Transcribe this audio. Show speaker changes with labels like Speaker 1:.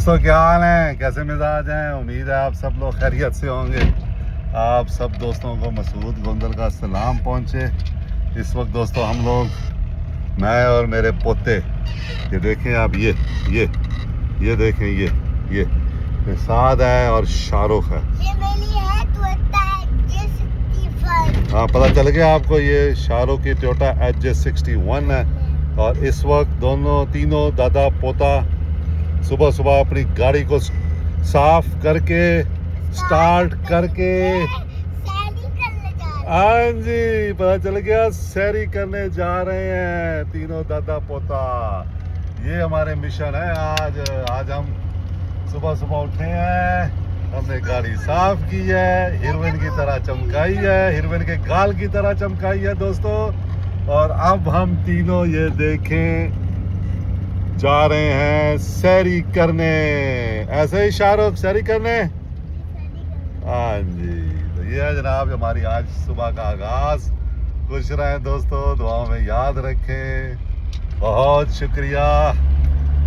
Speaker 1: दोस्तों क्या हाल है, कैसे मिजाज हैं। उम्मीद है आप सब लोग खैरियत से होंगे। आप सब दोस्तों को मसूद गोंदल का सलाम पहुंचे। इस वक्त दोस्तों हम लोग, मैं और मेरे पोते, ये देखें आप, ये देखें, ये साद है और शाहरुख है।
Speaker 2: ये मेरी है टोयोटा HJ65।
Speaker 1: हाँ, पता चल गया आपको, ये शाहरुख की टोयोटा HJ61 है। और इस वक्त तीनों दादा पोता सुबह सुबह अपनी गाड़ी को साफ करके स्टार्ट करके
Speaker 2: सैरी करने जा रहे हैं।
Speaker 1: हाँ जी, पता चल गया, सैरी करने जा रहे हैं तीनों दादा पोता। ये हमारे मिशन है। आज हम सुबह सुबह उठे हैं, हमने गाड़ी साफ की है, हीरोइन की तरह चमकाई है, हीरोइन के गाल की तरह चमकाई है दोस्तों। और अब हम तीनों ये देखें जा रहे हैं सैरी करने। ऐसे ही शाहरुख सैरी करने। हाँ जी, तो ये है जनाब हमारी आज सुबह का आगाज। खुश रहें दोस्तों, दुआओं में याद रखें। बहुत शुक्रिया।